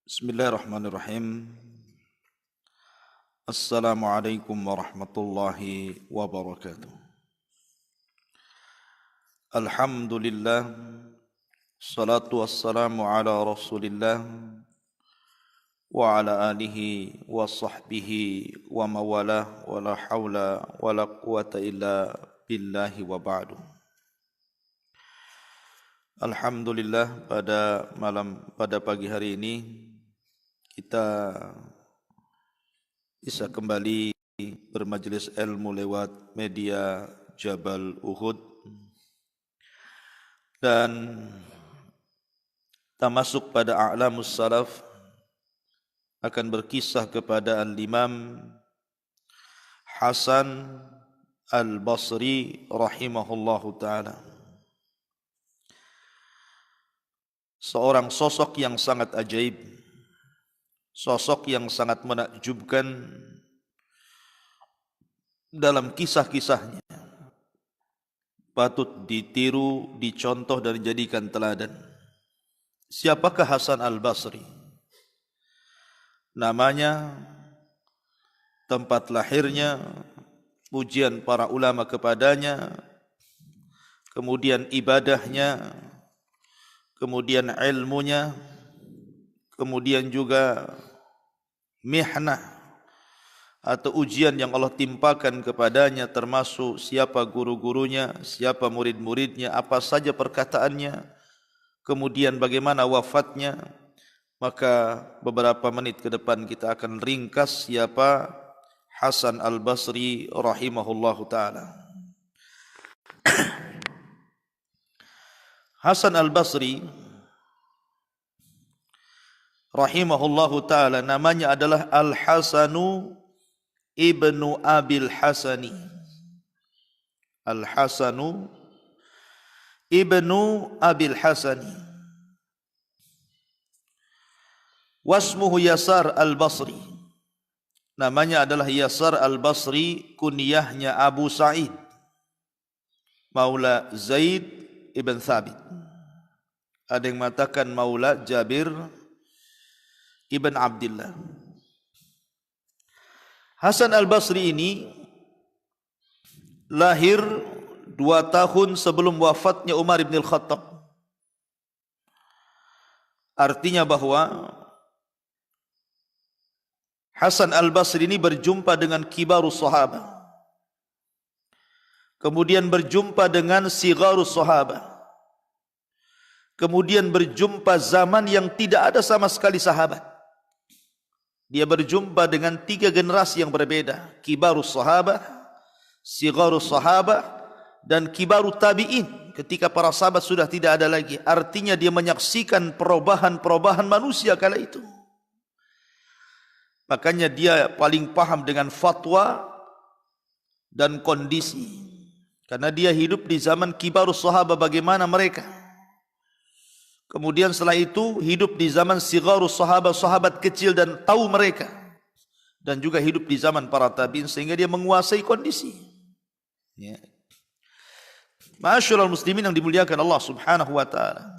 Bismillahirrahmanirrahim. Assalamualaikum warahmatullahi wabarakatuh. Alhamdulillah, salatu wassalamu ala rasulillah wa ala alihi wa sahbihi wa mawalah wa la hawla wa la quwata illa billahi wa ba'du. Alhamdulillah, pada pagi hari ini kita bisa kembali bermajelis ilmu lewat media Jabal Uhud, dan kita masuk pada a'lamus salaf, akan berkisah kepada Al-Imam Hasan Al-Basri rahimahullahu ta'ala. Seorang sosok yang sangat ajaib, sosok yang sangat menakjubkan dalam kisah-kisahnya, patut ditiru, dicontoh dan dijadikan teladan. Siapakah Hasan Al-Basri? Namanya, tempat lahirnya, pujian para ulama kepadanya, kemudian ibadahnya, kemudian ilmunya, kemudian juga mihnah atau ujian yang Allah timpakan kepadanya, termasuk siapa guru-gurunya, siapa murid-muridnya, apa saja perkataannya, kemudian bagaimana wafatnya. Maka beberapa menit ke depan kita akan ringkas siapa Hasan Al-Basri rahimahullahu ta'ala. Hasan Al-Basri rahimahullahu ta'ala namanya adalah Al-Hasanu ibnu Abil Hasani. Al-Hasanu ibnu Abil Hasani. Wasmuhu Yasar Al-Basri. Namanya adalah Yasar Al-Basri, kunyahnya Abu Sa'id, Maula Zaid ibn Thabit. Ada yang mengatakan Maula Jabir ibn Abdullah. Hasan Al-Basri ini lahir 2 tahun sebelum wafatnya Umar ibn Al-Khattab. Artinya bahwa Hasan Al-Basri ini berjumpa dengan kibarus sahabat, kemudian berjumpa dengan sigharus sahabat, kemudian berjumpa zaman yang tidak ada sama sekali sahabat. Dia berjumpa dengan 3 generasi yang berbeda: kibarus sahabah, sigharus sahabah, dan kibarut tabi'in, ketika para sahabat sudah tidak ada lagi. Artinya dia menyaksikan perubahan-perubahan manusia kala itu. Makanya dia paling paham dengan fatwa dan kondisi, karena dia hidup di zaman kibarus sahabah, bagaimana mereka. Kemudian setelah itu hidup di zaman sigharus sahabah, sahabat kecil, dan tahu mereka, dan juga hidup di zaman para tabi'in, sehingga dia menguasai kondisi. Ya. Ma'asyiral muslimin yang dimuliakan Allah Subhanahu wa ta'ala.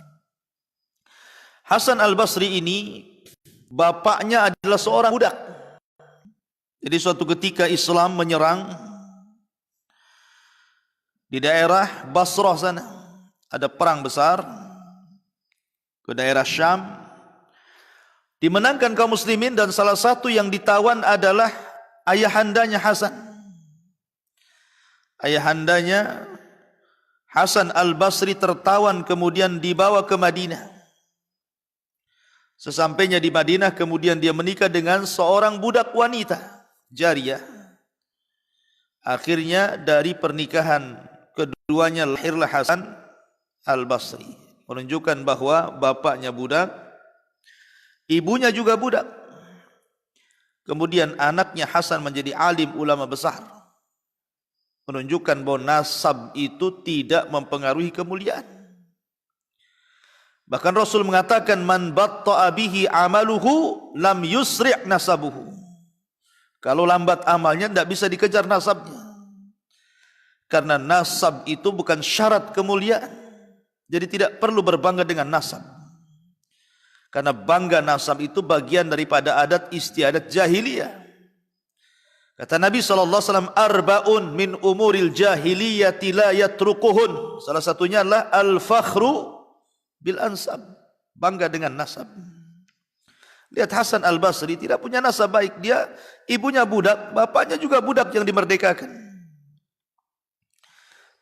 Hasan Al-Basri ini bapaknya adalah seorang budak. Jadi suatu ketika Islam menyerang di daerah Basrah sana, ada perang besar ke daerah Syam, dimenangkan kaum muslimin, dan salah satu yang ditawan adalah ayahandanya Hasan. Ayahandanya Hasan Al-Basri tertawan, kemudian dibawa ke Madinah. Sesampainya di Madinah, kemudian dia menikah dengan seorang budak wanita, jariyah. Akhirnya dari pernikahan keduanya lahirlah Hasan Al-Basri, menunjukkan bahwa bapaknya budak, ibunya juga budak. Kemudian anaknya Hasan menjadi alim ulama besar, menunjukkan bahwa nasab itu tidak mempengaruhi kemuliaan. Bahkan Rasul mengatakan, man batta'a bihi amaluhu lam yusri' nasabuhu. Kalau lambat amalnya tidak bisa dikejar nasabnya. Karena nasab itu bukan syarat kemuliaan. Jadi tidak perlu berbangga dengan nasab. Karena bangga nasab itu bagian daripada adat istiadat jahiliyah. Kata Nabi SAW, arba'un min umuril jahiliyati la yatrukuhun. Salah satunya adalah al-fakhru bil ansab. Bangga dengan nasab. Lihat Hasan al-Basri tidak punya nasab baik. Dia ibunya budak, bapaknya juga budak yang dimerdekakan.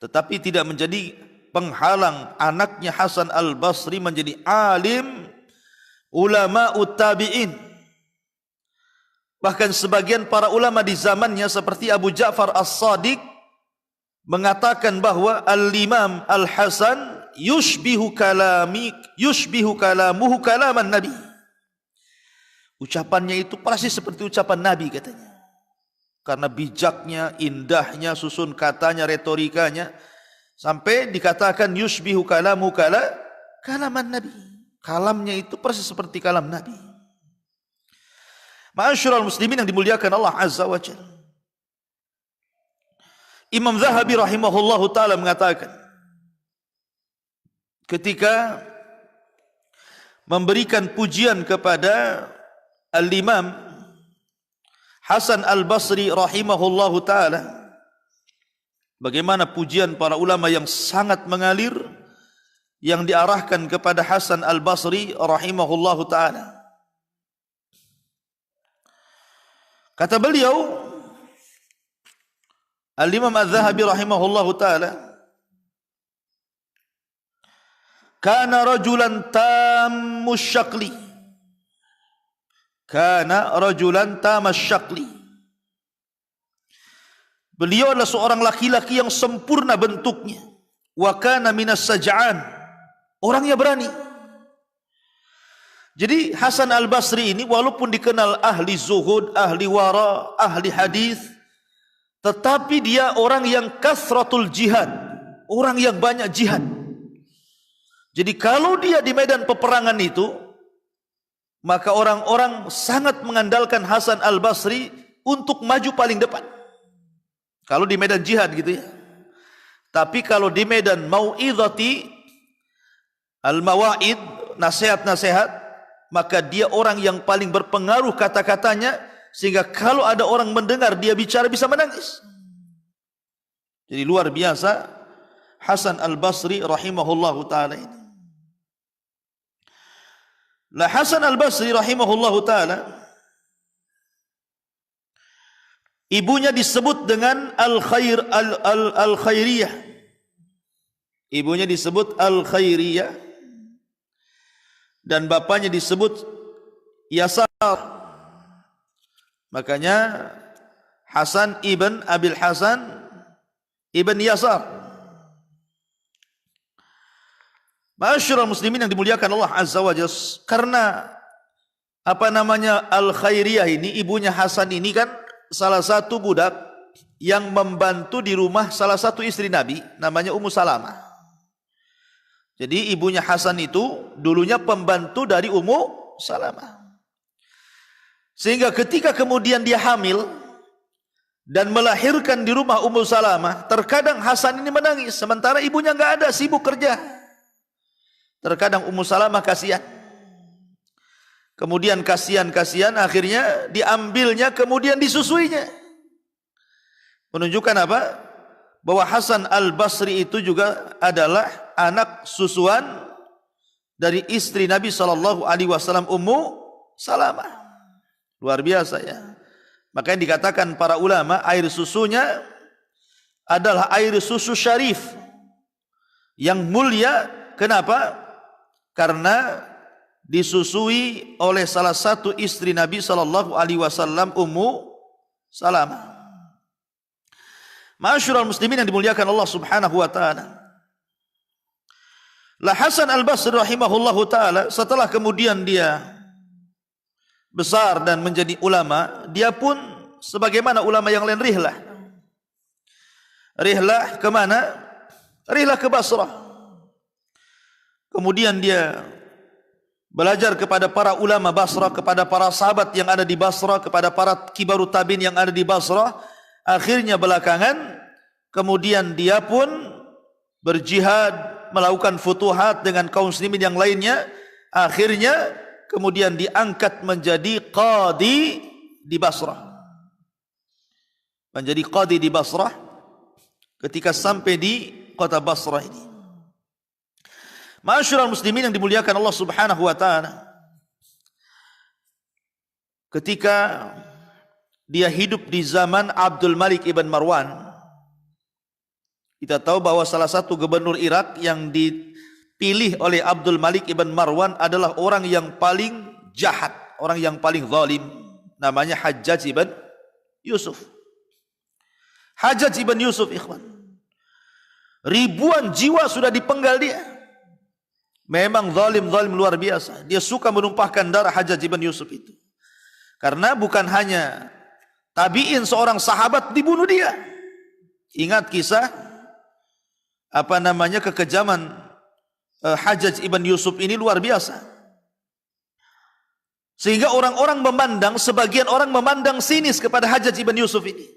Tetapi tidak menjadi penghalang anaknya Hasan al-Basri menjadi alim ulama tabi'in. Bahkan sebagian para ulama di zamannya seperti Abu Ja'far As-Sadiq mengatakan bahwa al-Imam Al-Hasan yushbihu kalamuhu kalaman Nabi. Ucapannya itu persis seperti ucapan Nabi katanya. Karena bijaknya, indahnya, susun katanya, retorikanya, sampai dikatakan yushbihu kalamuhu kalaman Nabi. Kalamnya itu persis seperti kalam Nabi. Ma'asyiral muslimin yang dimuliakan Allah Azza wa Jalla. Imam Zahabi rahimahullahu ta'ala mengatakan, ketika memberikan pujian kepada Al-Imam Hasan al-Basri rahimahullahu ta'ala, bagaimana pujian para ulama yang sangat mengalir yang diarahkan kepada Hasan al-Basri rahimahullahu ta'ala. Kata beliau, Al-Imam Az-Zahabi rahimahullahu ta'ala, kana rajulan tammu syakli. Kana rajulan tammu syakli. Beliau adalah seorang laki-laki yang sempurna bentuknya. Wa kana minas saj'an. Orangnya berani. Jadi Hasan al-Basri ini walaupun dikenal ahli zuhud, ahli wara, ahli hadis, tetapi dia orang yang kasratul jihad, orang yang banyak jihad. Jadi kalau dia di medan peperangan itu, maka orang-orang sangat mengandalkan Hasan al-Basri untuk maju paling depan. Kalau di medan jihad gitu ya. Tapi kalau di medan mau'idhati al-mawaid, nasihat-nasihat, maka dia orang yang paling berpengaruh kata-katanya, sehingga kalau ada orang mendengar dia bicara bisa menangis. Jadi luar biasa Hasan al-Basri rahimahullahu ta'ala ini. Lah Hasan al-Basri rahimahullahu ta'ala, ibunya disebut dengan al-khairiyah. Ibunya disebut al-khairiyah. Dan bapaknya disebut Yasar. Makanya Hasan ibn Abil Hasan ibn Yasar. Ma'asyiral muslimin yang dimuliakan Allah Azza wa Jalla, karena al-khairiyah ini, ibunya Hasan ini kan salah satu budak yang membantu di rumah salah satu istri Nabi, namanya Ummu Salamah. Jadi ibunya Hasan itu dulunya pembantu dari Ummu Salamah. Sehingga ketika kemudian dia hamil dan melahirkan di rumah Ummu Salamah, terkadang Hasan ini menangis sementara ibunya enggak ada, sibuk kerja. Terkadang Ummu Salamah kasihan. Kemudian kasihan akhirnya diambilnya kemudian disusuinya. Menunjukkan apa? Bahwa Hasan al-Basri itu juga adalah anak susuan dari istri Nabi SAW, Ummu Salamah. Luar biasa ya. Makanya dikatakan para ulama, air susunya adalah air susu syarif yang mulia. Kenapa? Karena disusui oleh salah satu istri Nabi SAW, Ummu Salamah. Ma'asyiral muslimin yang dimuliakan Allah Subhanahu wa ta'ala. La Hasan al-Basri rahimahullahu ta'ala, setelah kemudian dia besar dan menjadi ulama, dia pun sebagaimana ulama yang lain rihlah. Rihlah kemana? Rihlah ke Basrah. Kemudian dia belajar kepada para ulama Basrah, kepada para sahabat yang ada di Basrah, kepada para kibarut tabi'in yang ada di Basrah. Akhirnya belakangan kemudian dia pun berjihad, melakukan futuhat dengan kaum muslimin yang lainnya. Akhirnya kemudian diangkat menjadi qadi di Basrah. Menjadi qadi di Basrah ketika sampai di kota Basrah ini. Ma'asyiral muslimin yang dimuliakan Allah Subhanahu wa taala. Ketika dia hidup di zaman Abdul Malik ibn Marwan, kita tahu bahwa salah satu gubernur Irak yang dipilih oleh Abdul Malik ibn Marwan adalah orang yang paling jahat, orang yang paling zalim, namanya Hajjaj ibn Yusuf. Hajjaj ibn Yusuf, ikhwan, ribuan jiwa sudah dipenggal dia. Memang zalim luar biasa. Dia suka menumpahkan darah Hajjaj ibn Yusuf itu. Karena bukan hanya tabi'in, seorang sahabat dibunuh dia. Ingat kisah kekejaman Hajjaj ibn Yusuf ini luar biasa. Sehingga orang-orang memandang, sebagian orang memandang sinis kepada Hajjaj ibn Yusuf ini.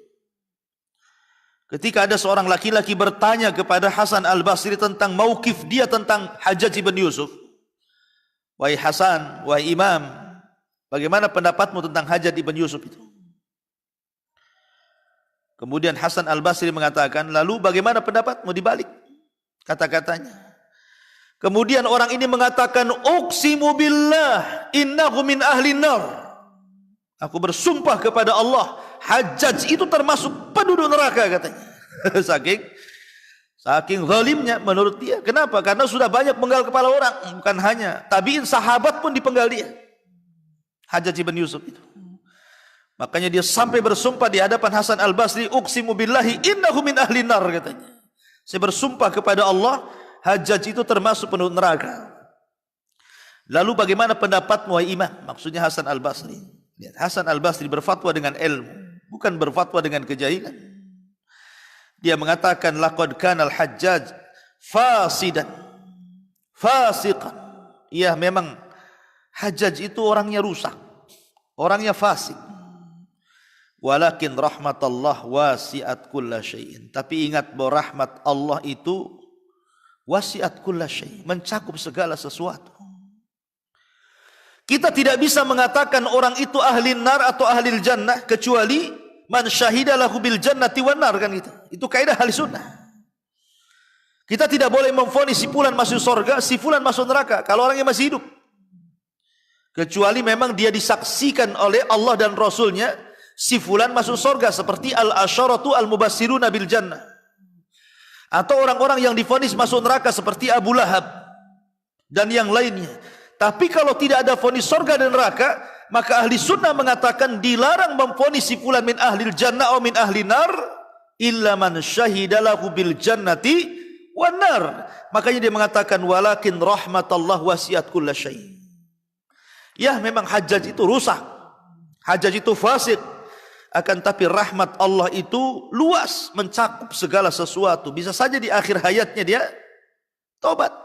Ketika ada seorang laki-laki bertanya kepada Hasan al-Basri tentang mauqif dia tentang Hajjaj ibn Yusuf. Wahai Hasan, wahai Imam, bagaimana pendapatmu tentang Hajjaj ibn Yusuf itu? Kemudian Hasan al-Basri mengatakan, lalu bagaimana pendapatmu dibalik kata-katanya? Kemudian orang ini mengatakan, uqsimu billah innahu min ahli nar. Aku bersumpah kepada Allah, Hajjaj itu termasuk penduduk neraka, katanya. Saking zalimnya menurut dia. Kenapa? Karena sudah banyak penggal kepala orang. Bukan hanya tabi'in, sahabat pun dipenggal dia, Hajjaj ibn Yusuf itu. Makanya dia sampai bersumpah di hadapan Hasan al-Basri, uqsimu billahi innahu min ahli nar, katanya. Saya bersumpah kepada Allah, Hajjaj itu termasuk penduduk neraka. Lalu bagaimana pendapatmu, wahai Imam? Maksudnya Hasan al-Basri. Lihat, Hasan al-Basri berfatwa dengan ilmu, bukan berfatwa dengan kejahilan. Dia mengatakan, laqad kana al-Hajjaj fasidan fasiqan. Iya, memang Hajjaj itu orangnya rusak, orangnya fasik. Walakin rahmatullah wasi'at kulla syai'in. Tapi ingat bahwa rahmat Allah itu wasi'at kulla syai', mencakup segala sesuatu. Kita tidak bisa mengatakan orang itu ahli nar atau ahli jannah kecuali man syahida lahu bil jannati wan nar, kan gitu. Itu kaidah ahli sunnah. Kita tidak boleh memvonis si fulan masuk surga, si fulan masuk neraka kalau orangnya masih hidup. Kecuali memang dia disaksikan oleh Allah dan Rasulnya, si fulan masuk surga, seperti al-asyaratu al-mubassiruna bil jannah. Atau orang-orang yang divonis masuk neraka seperti Abu Lahab dan yang lainnya. Tapi kalau tidak ada vonis surga dan neraka, maka ahli sunnah mengatakan dilarang memvonis si fulan min ahlil jannah atau min ahli nar illa man syahida lahu bil jannati wan nar. Makanya dia mengatakan walakin rahmatullah wasi'at kulla syai'. Ya, memang Hajjaj itu rusak, Hajjaj itu fasik, akan tapi rahmat Allah itu luas, mencakup segala sesuatu. Bisa saja di akhir hayatnya dia tobat.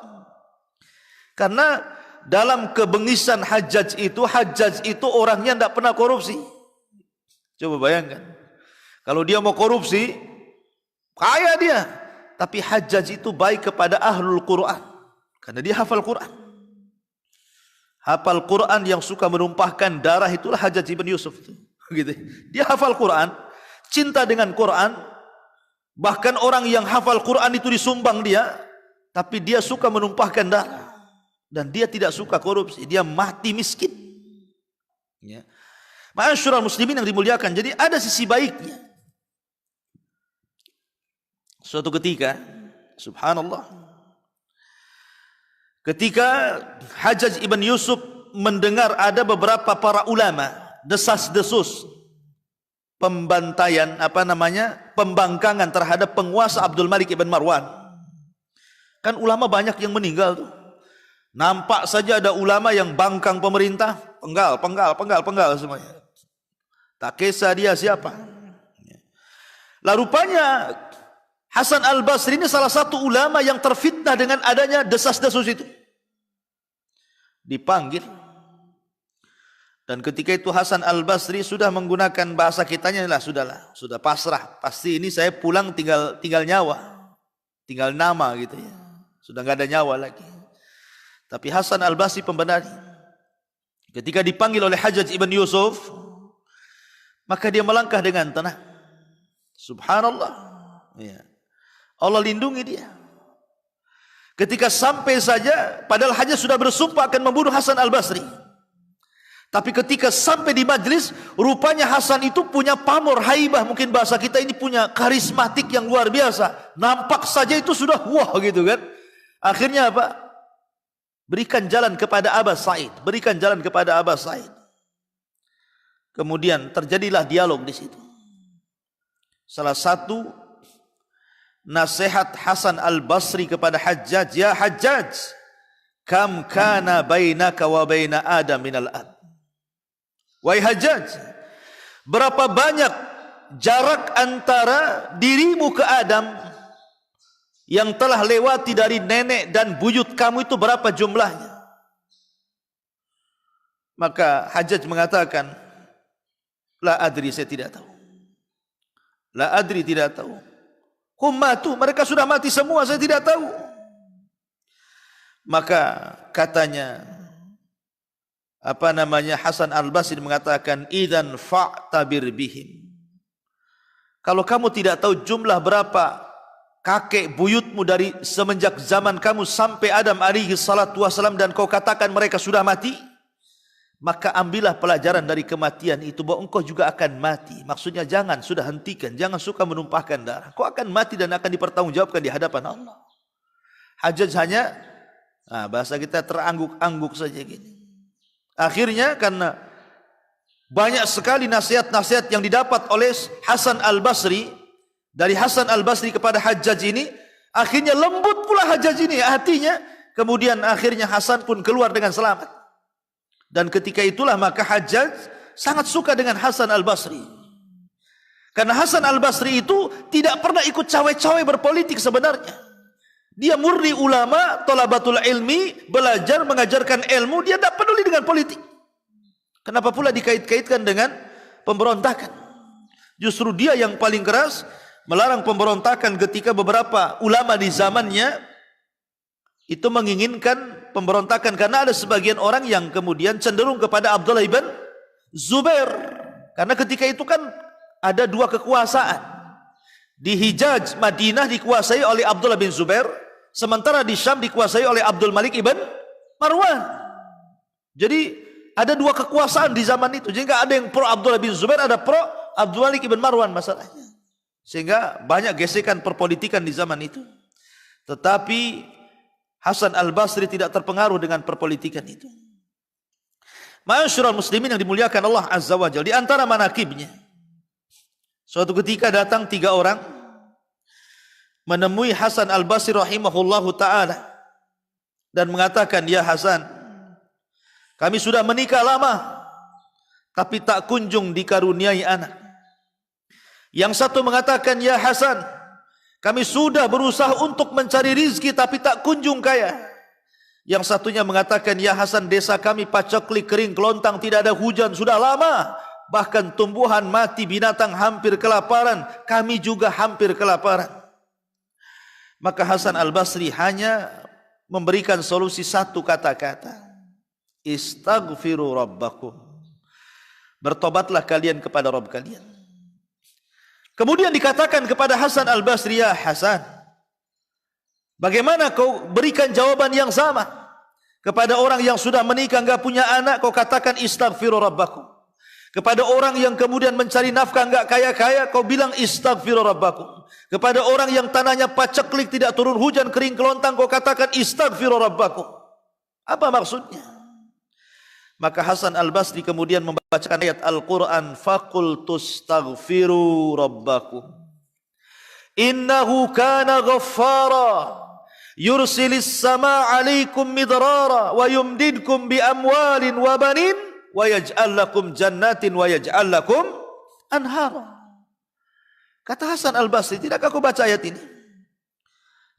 Karena dalam kebengisan Hajjaj itu orangnya tidak pernah korupsi. Coba bayangkan, kalau dia mau korupsi, kaya dia. Tapi Hajjaj itu baik kepada ahlul Quran, karena dia hafal Quran. Hafal Quran yang suka menumpahkan darah itulah Hajjaj ibn Yusuf itu. Gitu. Dia hafal Quran, cinta dengan Quran. Bahkan orang yang hafal Quran itu disumbang dia, tapi dia suka menumpahkan darah. Dan dia tidak suka korupsi, dia mati miskin. Ya. Ma'asyiral muslimin yang dimuliakan, jadi ada sisi baiknya. Suatu ketika, subhanallah, ketika Hajjaj ibn Yusuf mendengar ada beberapa para ulama desas-desus pembantaian, pembangkangan terhadap penguasa Abdul Malik ibn Marwan. Kan ulama banyak yang meninggal tuh. Nampak saja ada ulama yang bangkang pemerintah, penggal semuanya. Tak kisah dia siapa. Lah rupanya Hasan al-Basri ini salah satu ulama yang terfitnah dengan adanya desas-desus itu. Dipanggil. Dan ketika itu Hasan al-Basri sudah menggunakan bahasa kitanya, sudah pasrah. Pasti ini saya pulang tinggal nyawa, tinggal nama gitu ya. Sudah nggak ada nyawa lagi. Tapi Hasan al-Basri pembenaran. Ketika dipanggil oleh Hajjaj ibn Yusuf, maka dia melangkah dengan tenang. Subhanallah. Ya. Allah lindungi dia. Ketika sampai saja, padahal Hajjaj sudah bersumpah akan membunuh Hasan al-Basri. Tapi ketika sampai di majlis, rupanya Hasan itu punya pamor, haibah, mungkin bahasa kita ini punya karismatik yang luar biasa. Nampak saja itu sudah wah gitu kan. Akhirnya apa? Berikan jalan kepada Aba Sa'id, berikan jalan kepada Aba Sa'id. Kemudian terjadilah dialog di situ. Salah satu nasihat Hasan al-Basri kepada Hajjaj, ya Hajjaj, kam kana bainaka wa baina Adam minal ad. Wahai Hajjaj, berapa banyak jarak antara dirimu ke Adam yang telah lewati dari nenek dan buyut kamu, itu berapa jumlahnya? Maka Hajjaj mengatakan, la adri, saya tidak tahu. La adri, tidak tahu. Hum matu, mereka sudah mati semua, saya tidak tahu. Maka katanya, Hasan al-Basri mengatakan, idzan fa'tabir bihim. Kalau kamu tidak tahu jumlah berapa kakek buyutmu dari semenjak zaman kamu sampai Adam alaihi salatu wasalam, dan kau katakan mereka sudah mati, maka ambillah pelajaran dari kematian itu bahwa engkau juga akan mati. Maksudnya jangan, sudah hentikan, jangan suka menumpahkan darah. Kau akan mati dan akan dipertanggungjawabkan di hadapan Allah. Hajjaj hanya, bahasa kita terangguk-angguk saja gini. Akhirnya karena banyak sekali nasihat-nasihat yang didapat oleh Hasan al-Basri, dari Hasan al-Basri kepada Hajjaj ini, akhirnya lembut pula Hajjaj ini hatinya. Kemudian akhirnya Hasan pun keluar dengan selamat. Dan ketika itulah maka Hajjaj sangat suka dengan Hasan al-Basri. Karena Hasan al-Basri itu tidak pernah ikut cawe-cawe berpolitik sebenarnya. Dia murni ulama, thalabatul ilmi, belajar mengajarkan ilmu, dia tidak peduli dengan politik. Kenapa pula dikait-kaitkan dengan pemberontakan? Justru dia yang paling keras melarang pemberontakan ketika beberapa ulama di zamannya itu menginginkan pemberontakan, karena ada sebagian orang yang kemudian cenderung kepada Abdullah ibn Zubair. Karena ketika itu kan ada dua kekuasaan. Di Hijaz, Madinah dikuasai oleh Abdullah bin Zubair, sementara di Syam dikuasai oleh Abdul Malik ibn Marwan. Jadi ada dua kekuasaan di zaman itu. Sehingga ada yang pro Abdullah bin Zubair, ada pro Abdul Malik ibn Marwan masalahnya. Sehingga banyak gesekan perpolitikan di zaman itu. Tetapi Hasan al-Basri tidak terpengaruh dengan perpolitikan itu. Ma'asyiral muslimin yang dimuliakan Allah Azza wa Jalla, di antara manakibnya, suatu ketika datang 3 orang menemui Hasan al-Basri rahimahullahu ta'ala dan mengatakan, ya Hasan, kami sudah menikah lama tapi tak kunjung dikaruniai anak. Yang satu mengatakan, ya Hasan, kami sudah berusaha untuk mencari rizki tapi tak kunjung kaya. Yang satunya mengatakan, ya Hasan, desa kami paceklik, kering, kelontang, tidak ada hujan sudah lama. Bahkan tumbuhan mati, binatang hampir kelaparan, kami juga hampir kelaparan. Maka Hasan al-Basri hanya memberikan solusi satu kata-kata, istaghfiru rabbakum. Bertobatlah kalian kepada Rabb kalian. Kemudian dikatakan kepada Hasan al-Basri, ya Hasan, bagaimana kau berikan jawaban yang sama kepada orang yang sudah menikah enggak punya anak, kau katakan istaghfiru rabbakum. Kepada orang yang kemudian mencari nafkah enggak kaya-kaya, kau bilang istaghfiru rabbakum. Kepada orang yang tanahnya paceklik, tidak turun hujan, kering kelontang, kau katakan istaghfiru rabbakum. Apa maksudnya? Maka Hasan al-Basri kemudian membacakan ayat Al-Quran, faqul tustaghfiru rabbakum innahu kana ghaffara yursilis sama alaikum midrara wa yumdidkum bi amwalin wa banin wa yaj'al lakum jannatin wa yaj'al lakum anhara. Kata Hasan al-Basri, tidakkah kau baca ayat ini?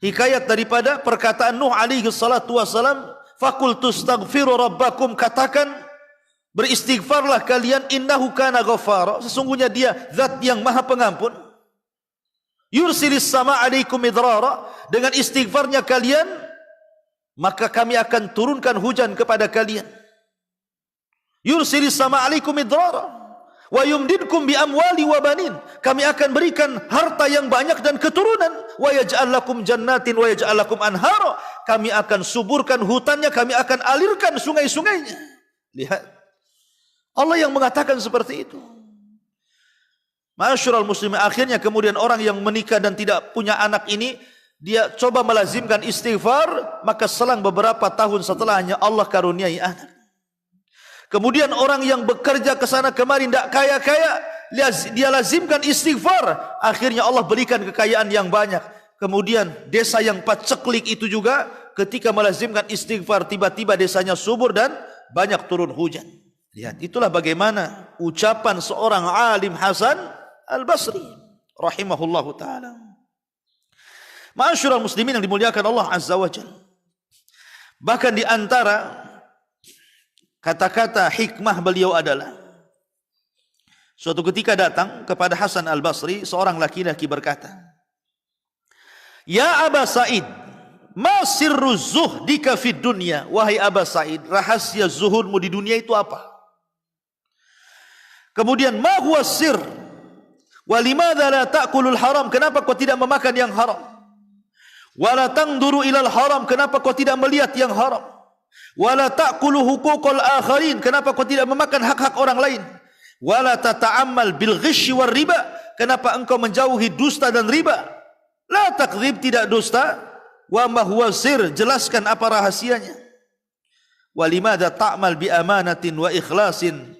Hikayat daripada perkataan Nuh alaihi salatu wassalam, faqul tustaghfiru rabbakum, katakan beristighfarlah kalian, innahu kana ghaffara, sesungguhnya dia zat yang maha pengampun. Yursilis sama alaikum midrara, dengan istighfarnya kalian maka kami akan turunkan hujan kepada kalian. Yursilis sama alaikum idrara wa yumdidkum bi amwali wa banin. Kami akan berikan harta yang banyak dan keturunan. Wa yaj'al lakum jannatin wa yaj'al lakum anhara. Kami akan suburkan hutannya, kami akan alirkan sungai-sungainya. Lihat, Allah yang mengatakan seperti itu. Ma'asyiral muslimin, akhirnya kemudian orang yang menikah dan tidak punya anak ini, dia coba melazimkan istighfar, maka selang beberapa tahun setelahnya Allah karuniai anak. Kemudian orang yang bekerja ke sana kemari tidak kaya-kaya, dia lazimkan istighfar, akhirnya Allah berikan kekayaan yang banyak. Kemudian desa yang paceklik itu juga ketika melazimkan istighfar, tiba-tiba desanya subur dan banyak turun hujan. Lihat, itulah bagaimana ucapan seorang alim Hasan Al-Basri rahimahullahu ta'ala. Ma'asyiral muslimin yang dimuliakan Allah Azza wa Jalla. Bahkan di antara kata-kata hikmah beliau adalah, suatu ketika datang kepada Hasan Al-Basri seorang laki-laki berkata, "Ya Aba Sa'id, ma sirru zuhdika fid dunya?" Wahai Aba Sa'id, rahasia zuhudmu di dunia itu apa? Kemudian, "Ma huwa sir? Wa limadza la ta'kulul haram?" Kenapa kau tidak memakan yang haram? "Wa la tanduru ilal haram?" Kenapa kau tidak melihat yang haram? "Wa la ta'kulu huquqal akharin?" Kenapa kau tidak memakan hak-hak orang lain? "Wa la tata'ammal bil ghishi war riba?" Kenapa engkau menjauhi dusta dan riba? La takdzib, tidak dusta. Wa ma huwa sir? Jelaskan apa rahasianya. Wa limadza ta'mal bi amanatin wa ikhlasin?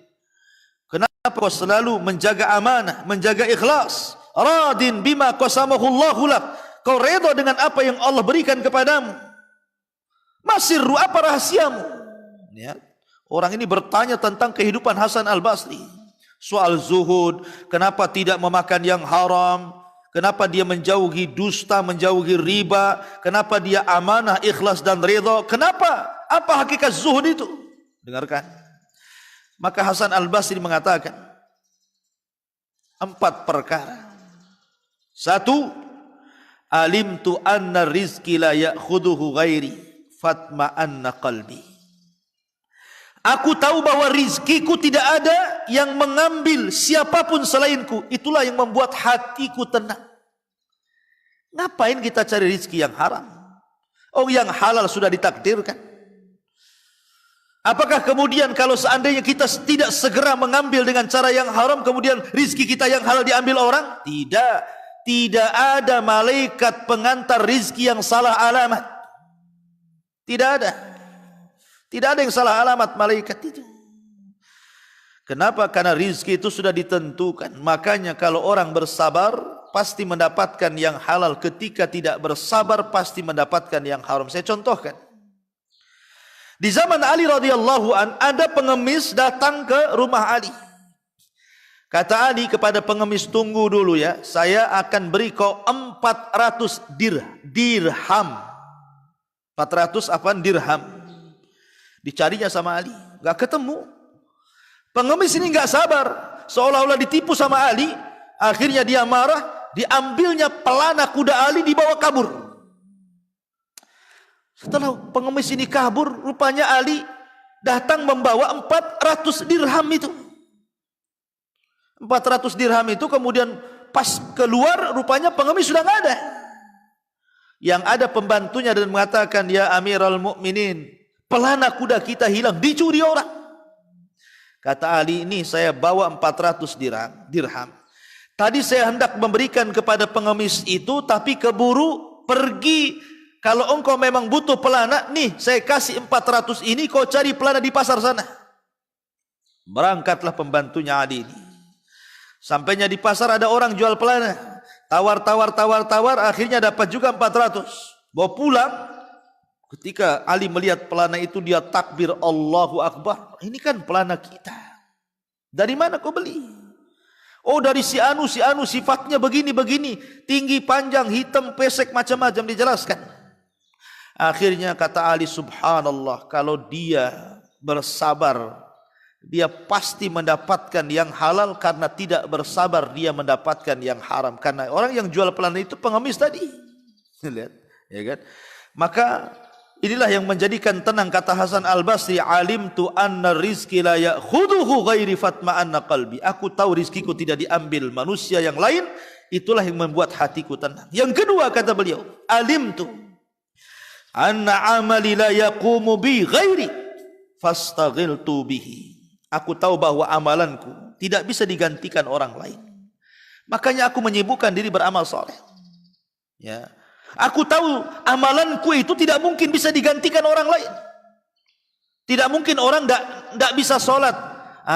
Kenapa kau selalu menjaga amanah, menjaga ikhlas? Radin bima qasamahu Allahu lak. Kau redha dengan apa yang Allah berikan kepadamu. Masirru, apa rahasiamu? Ya. Orang ini bertanya tentang kehidupan Hasan Al-Basri. Soal zuhud, kenapa tidak memakan yang haram? Kenapa dia menjauhi dusta, menjauhi riba? Kenapa dia amanah, ikhlas dan redha? Kenapa? Apa hakikat zuhud itu? Dengarkan. Maka Hasan Al-Basri mengatakan 4 perkara. 1, alimtu anna rizki la ya'khuduhu ghairi fatma'anna qalbi. Aku tahu bahwa rizkiku tidak ada yang mengambil siapapun selainku. Itulah yang membuat hatiku tenang. Ngapain kita cari rizki yang haram? Oh, yang halal sudah ditakdirkan. Apakah kemudian kalau seandainya kita tidak segera mengambil dengan cara yang haram, kemudian rizki kita yang halal diambil orang? Tidak. Tidak ada malaikat pengantar rizki yang salah alamat. Tidak ada. Tidak ada yang salah alamat malaikat itu. Kenapa? Karena rizki itu sudah ditentukan. Makanya kalau orang bersabar pasti mendapatkan yang halal. Ketika tidak bersabar pasti mendapatkan yang haram. Saya contohkan. Di zaman Ali radhiyallahu an, ada pengemis datang ke rumah Ali. Kata Ali kepada pengemis, "Tunggu dulu ya, saya akan beri kau 400 dirham." 400 apa? Dirham. Dicarinya sama Ali, gak ketemu. Pengemis ini gak sabar, seolah-olah ditipu sama Ali. Akhirnya dia marah, diambilnya pelana kuda Ali, dibawa kabur. Setelah pengemis ini kabur, rupanya Ali datang membawa 400 dirham itu. 400 dirham itu kemudian pas keluar, rupanya pengemis sudah nggak ada. Yang ada pembantunya dan mengatakan, "Ya Amirul Mukminin, pelana kuda kita hilang, dicuri orang." Kata Ali, "Ini saya bawa 400 dirham. Tadi saya hendak memberikan kepada pengemis itu, tapi keburu pergi. Kalau engkau memang butuh pelana, nih saya kasih 400 ini, kau cari pelana di pasar sana." Berangkatlah pembantunya Ali ini. Sampainya di pasar ada orang jual pelana. Tawar, akhirnya dapat juga 400. Bawa pulang. Ketika Ali melihat pelana itu, dia takbir, Allahu Akbar. Ini kan pelana kita. Dari mana kau beli? Oh, dari si anu, sifatnya begini. Tinggi, panjang, hitam, pesek, macam-macam dijelaskan. Akhirnya kata Ali, subhanallah, kalau dia bersabar, dia pasti mendapatkan yang halal. Karena tidak bersabar, dia mendapatkan yang haram. Karena orang yang jual pelana itu pengemis tadi. Lihat, ya kan? Maka inilah yang menjadikan tenang kata Hasan Al-Basri, alimtu anna rizki la ya'khuduhu ghairi fatma'anna qalbi. Aku tahu rizkiku tidak diambil manusia yang lain, itulah yang membuat hatiku tenang. Yang kedua kata beliau, alimtu anna amali la yaqumu bi ghairi fastaghiltu bihi. Aku tahu bahwa amalanku tidak bisa digantikan orang lain, makanya aku menyibukkan diri beramal saleh. Ya. Aku tahu amalanku itu tidak mungkin bisa digantikan orang lain. Tidak mungkin orang tidak bisa sholat.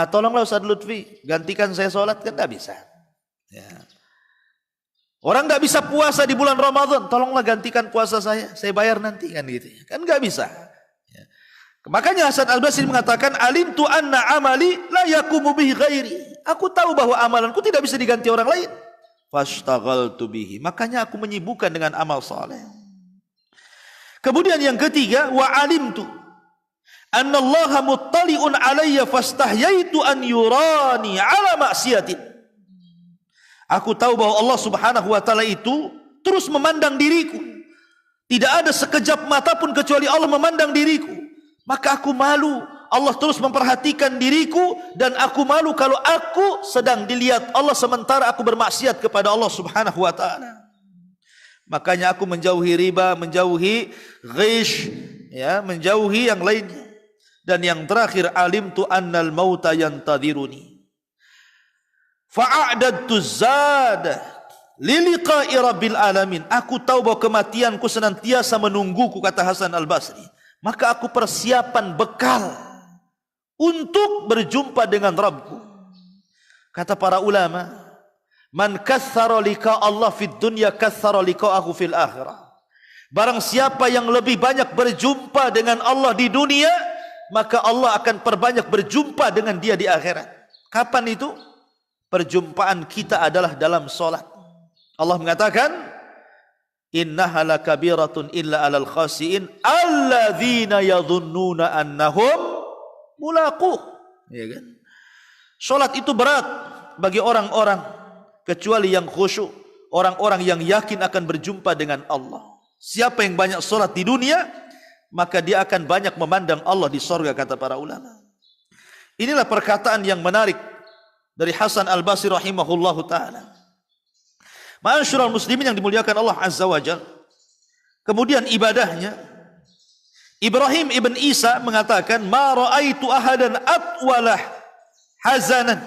Tolonglah Ustaz Lutfi, gantikan saya sholat, kan tidak bisa. Ya. Orang tidak bisa puasa di bulan Ramadan, tolonglah gantikan puasa saya bayar nanti, kan gitu. Kan nggak bisa. Ya. Makanya Hasan Al-Basri mengatakan, alimtu anna amali la yaqumu bihi ghairi. Aku tahu bahwa amalanku tidak bisa diganti orang lain. Fashtaghaltu bihi, makanya aku menyibukkan dengan amal saleh. Kemudian yang ketiga, wa alimtu anna Allah muttali'un alayya fastahyaitu an yurani ala maksiatin. Aku tahu bahwa Allah Subhanahu wa taala itu terus memandang diriku. Tidak ada sekejap mata pun kecuali Allah memandang diriku. Maka aku malu. Allah terus memperhatikan diriku dan aku malu kalau aku sedang dilihat Allah sementara aku bermaksiat kepada Allah Subhanahu wa taala. Makanya aku menjauhi riba, menjauhi ghish, ya, menjauhi yang lainnya. Dan yang terakhir, alimtu annal mauta yantadiruni. Fa'adadtu zada liliqa'i rabbil alamin. Aku tahu bahwa kematianku senantiasa menungguku, kata Hasan Al-Basri. Maka aku persiapan bekal untuk berjumpa dengan Rabbku. Kata para ulama, man kathara liqa Allah fid dunya kathara liqa'ahu fil akhirah. Barang siapa yang lebih banyak berjumpa dengan Allah di dunia, maka Allah akan perbanyak berjumpa dengan dia di akhirat. Kapan itu? Perjumpaan kita adalah dalam salat. Allah mengatakan, innaha lakabiratun illa alal khasiin alladzina yadhunnuna annahum mulaqu. Ya kan? Salat itu berat bagi orang-orang kecuali yang khusyuk, orang-orang yang yakin akan berjumpa dengan Allah. Siapa yang banyak salat di dunia, maka dia akan banyak memandang Allah di sorga, kata para ulama. Inilah perkataan yang menarik dari Hasan Al-Basri rahimahullahu taala. Ma'asyiral muslimin yang dimuliakan Allah Azza wa Jalla. Kemudian ibadahnya, Ibrahim ibn Isa mengatakan, ma ra'aitu ahadan atwalah hazanan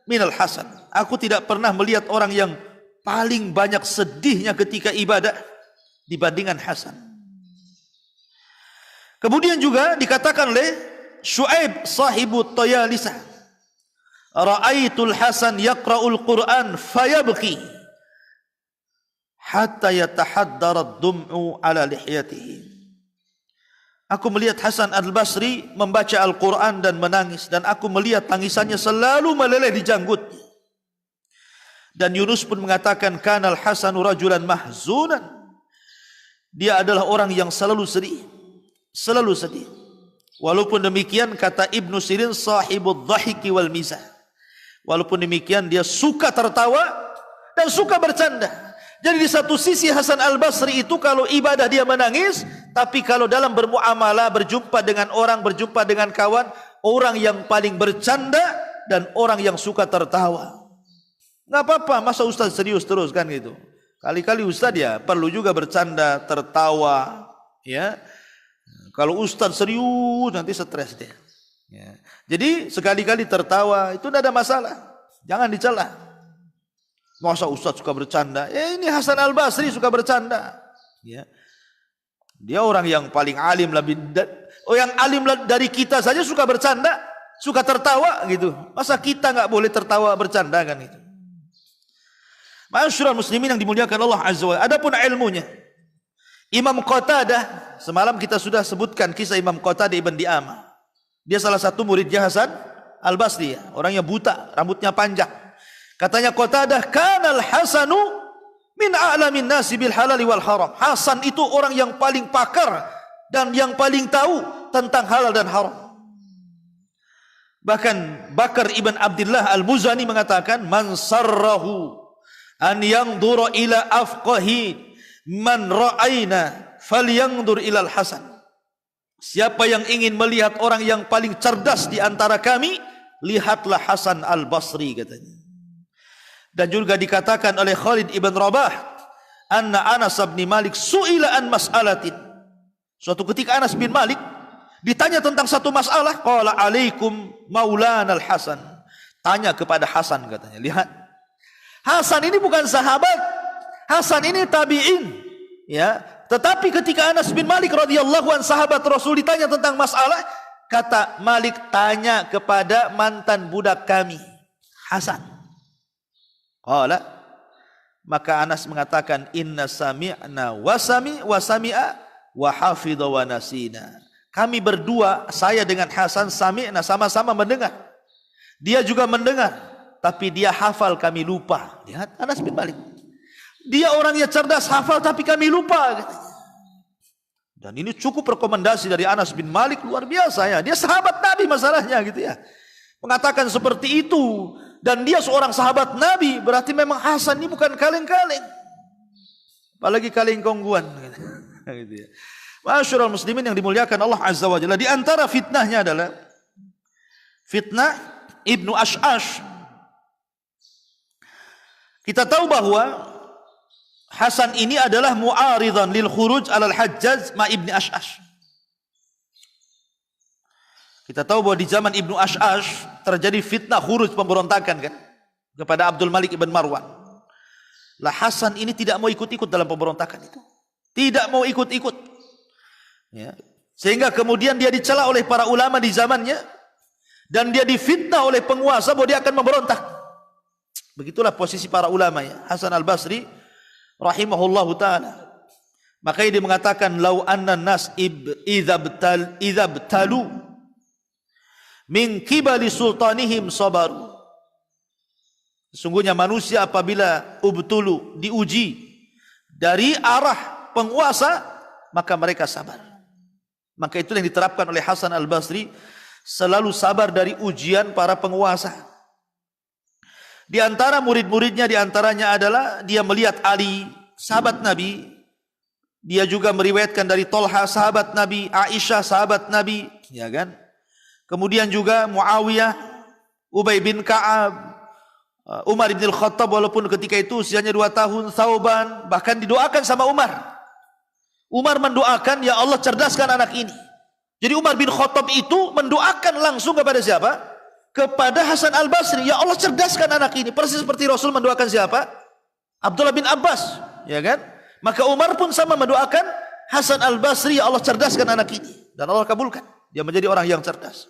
minal Hasan. Aku tidak pernah melihat orang yang paling banyak sedihnya ketika ibadah dibandingkan Hasan. Kemudian juga dikatakan oleh Syuaib sahibu Tayalisah, ra'aitul Hasan yaqra'ul Qur'an fayabki hatta yatahaddara ad-dum'u ala lihyatihi. Aku melihat Hasan Al-Basri membaca Al-Quran dan menangis, dan aku melihat tangisannya selalu meleleh di janggutnya. Dan Yunus pun mengatakan, kanal Hasanu rajulan mahzunan. Dia adalah orang yang selalu sedih, selalu sedih. Walaupun demikian, kata Ibnu Sirin, sahibud dhahiki wal mizah. Walaupun demikian, dia suka tertawa dan suka bercanda. Jadi di satu sisi Hasan Al-Basri itu kalau ibadah dia menangis, tapi kalau dalam bermuamalah, berjumpa dengan orang, berjumpa dengan kawan, orang yang paling bercanda dan orang yang suka tertawa. Nggak apa-apa, masa Ustaz serius terus kan gitu. Kali-kali Ustaz ya perlu juga bercanda, tertawa, ya. Kalau Ustaz serius nanti stres dia. Ya. Jadi sekali-kali tertawa itu tidak ada masalah, jangan dicela. Masa Ustaz suka bercanda? Ini Hasan Al-Basri suka bercanda. Ya. Dia orang yang paling alim, yang alim dari kita saja suka bercanda, suka tertawa gitu. Masa kita nggak boleh tertawa bercanda kan itu? Ma'asyiral muslimin yang dimuliakan Allah Azza wa Jalla. Adapun ilmunya, Imam Qatadah, semalam kita sudah sebutkan kisah Imam Qatadah ibn Di'amah. Dia salah satu muridnya Hasan Al-Basri, orangnya buta, rambutnya panjang. Katanya Qatadah, kanal Hasanu min a'lamin nasi bil halali wal haram. Hasan itu orang yang paling pakar dan yang paling tahu tentang halal dan haram. Bahkan Bakar ibn Abdullah Al-Muzani mengatakan, man sarrahu an yanzura ila afqahi man ra'ayna falyanzur ila al-Hasan. siapa yang ingin melihat orang yang paling cerdas di antara kami, lihatlah Hasan Al-Basri, katanya. Dan juga dikatakan oleh Khalid ibn Rabah, anna Anas bin Malik su'ila an mas'alatin. Suatu ketika Anas bin Malik ditanya tentang satu masalah, qala alaikum maulana al-Hasan. Tanya kepada Hasan, katanya. Lihat, Hasan ini bukan sahabat, Hasan ini tabi'in, ya. Tetapi ketika Anas bin Malik radhiyallahu an, sahabat Rasul, ditanya tentang masalah, kata Malik, tanya kepada mantan budak kami, Hasan. Qala, maka Anas mengatakan, inna sami'na wa sami'a wa hafidha wa nasina. Kami berdua, saya dengan Hasan, sami'na, sama-sama mendengar. Dia juga mendengar, tapi dia hafal, kami lupa. Lihat Anas bin Malik. Dia orangnya cerdas, hafal, tapi kami lupa, katanya. Dan ini cukup rekomendasi dari Anas bin Malik, luar biasa ya. Dia sahabat Nabi masalahnya, gitu ya. Mengatakan seperti itu. Dan dia seorang sahabat Nabi, berarti memang Hasan ini bukan kaleng-kaleng. Apalagi kaleng kongguan, gitu ya. Ma'asyiral muslimin yang dimuliakan Allah Azza wa Jalla. Di antara fitnahnya adalah fitnah Ibnu Ash'ash. Kita tahu bahwa Hasan ini adalah mu'aridan lil khuruj alal Hajjaj ma Ibni Ash'ash. Kita tahu bahwa di zaman Ibnu Ash'ash terjadi fitnah khuruj, pemberontakan kan, kepada Abdul Malik ibn Marwan. Lah Hasan ini tidak mau ikut-ikut dalam pemberontakan itu. Tidak mau ikut-ikut. Ya. Sehingga kemudian dia dicela oleh para ulama di zamannya, dan dia difitnah oleh penguasa bahwa dia akan memberontak. Begitulah posisi para ulama ya. Hasan Al-Basri rahimahullahu ta'ala. Makanya dia mengatakan, lau anna nas idza btalu min kibali sultanihim sabaru. Sesungguhnya manusia apabila ubtulu, diuji dari arah penguasa, maka mereka sabar. Maka itu yang diterapkan oleh Hasan Al-Basri, selalu sabar dari ujian para penguasa. Di antara murid-muridnya, di antaranya adalah dia melihat Ali, sahabat Nabi. Dia juga meriwayatkan dari Tolha, sahabat Nabi, Aisyah, sahabat Nabi, ya kan? Kemudian juga Muawiyah, Ubay bin Ka'ab, Umar bin Khattab, walaupun ketika itu usianya 2 tahun, Thauban, bahkan didoakan sama Umar. Umar mendoakan, ya Allah cerdaskan anak ini. Jadi Umar bin Khattab itu mendoakan langsung kepada siapa? Kepada Hasan Al-Basri, ya Allah cerdaskan anak ini. Persis seperti Rasul mendoakan siapa? Abdullah bin Abbas, ya kan? Maka Umar pun sama mendoakan Hasan Al-Basri, ya Allah cerdaskan anak ini. Dan Allah kabulkan, dia menjadi orang yang cerdas.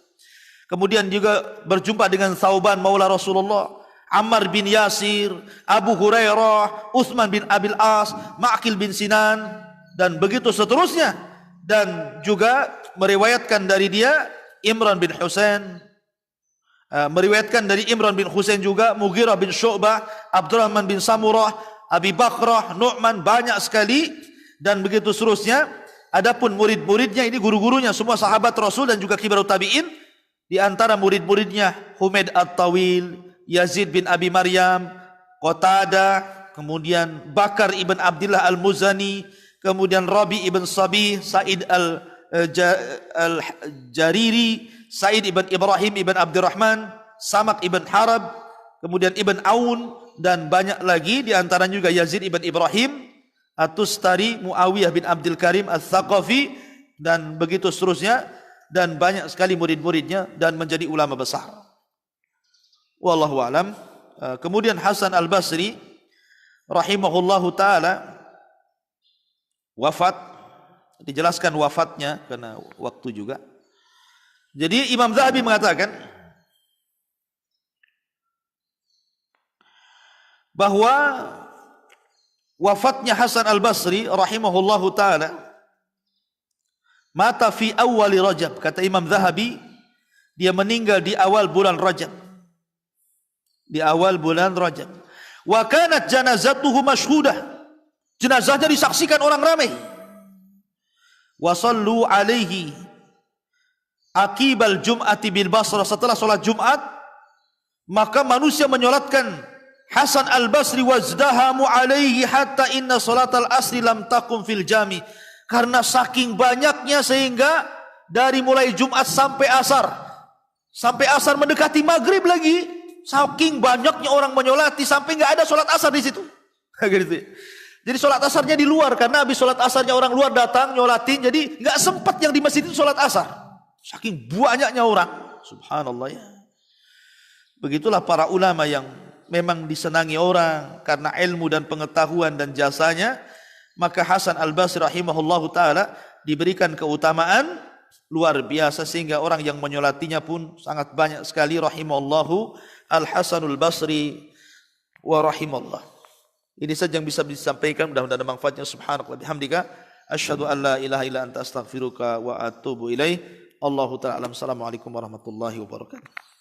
Kemudian juga berjumpa dengan Thauban maula Rasulullah, Ammar bin Yasir, Abu Hurairah, Utsman bin Abil As, Ma'qil bin Sinan, dan begitu seterusnya. Dan juga meriwayatkan dari dia Imran bin Husain, meriwayatkan dari Imran bin Husain juga Mughirah bin Syu'bah, Abdurrahman bin Samurah, Abi Bakrah, Nu'man, banyak sekali, dan begitu seterusnya. Adapun murid-muridnya ini guru-gurunya semua sahabat Rasul dan juga kibarut tabi'in. Di antara murid-muridnya Humaid At-Tawil, Yazid bin Abi Maryam, Qatadah, kemudian Bakar ibn Abdullah Al-Muzani, kemudian Rabi ibn Sabih, Sa'id Al-Jariri, Sa'id ibn Ibrahim ibn Abdurrahman, Samak ibn Harab, kemudian Ibn Aun, dan banyak lagi. Di antaranya juga Yazid ibn Ibrahim, At-Tustari, Muawiyah bin Abdul Karim Al-Thaqafi, dan begitu seterusnya. Dan banyak sekali murid-muridnya dan menjadi ulama besar. Wallahu a'lam. Kemudian Hasan Al-Basri rahimahullahu ta'ala wafat. Dijelaskan wafatnya karena waktu juga. Jadi Imam Zahabi mengatakan bahwa wafatnya Hasan Al-Basri rahimahullahu ta'ala mata fi awali Rajab. Kata Imam Zahabi, dia meninggal di awal bulan Rajab. Di awal bulan Rajab. Wa kanat janazatuhu mashhudah. Jenazahnya disaksikan orang ramai. Wa sallu alaihi aqibal jum'ati bil Basrah. Setelah salat Jumat, maka manusia menyolatkan Hasan Al-Basri wazdahamu alaihi hatta inna salatal asri lam taqum fil jami. Karena saking banyaknya sehingga dari mulai Jumat sampai asar. Sampai asar mendekati maghrib lagi. Saking banyaknya orang menyolati sampai nggak ada sholat asar di situ. Gitu. Jadi sholat asarnya di luar karena habis sholat asarnya orang luar datang nyolatin. Jadi nggak sempat yang di masjid itu sholat asar. Saking banyaknya orang. Subhanallah ya. Begitulah para ulama yang memang disenangi orang karena ilmu dan pengetahuan dan jasanya. Maka Hasan Al-Basri rahimahullahu ta'ala diberikan keutamaan luar biasa sehingga orang yang menyolatinya pun sangat banyak sekali. Rahimahullahu Al-Hasanul Basri wa rahimallah. Ini saja yang bisa disampaikan, mudah-mudahan ada manfaatnya. Subhanallah bihamdika asyhadu an la ilaha illa anta astaghfiruka wa atubu ilaih. Allahu ta'ala alam. Assalamualaikum warahmatullahi wabarakatuh.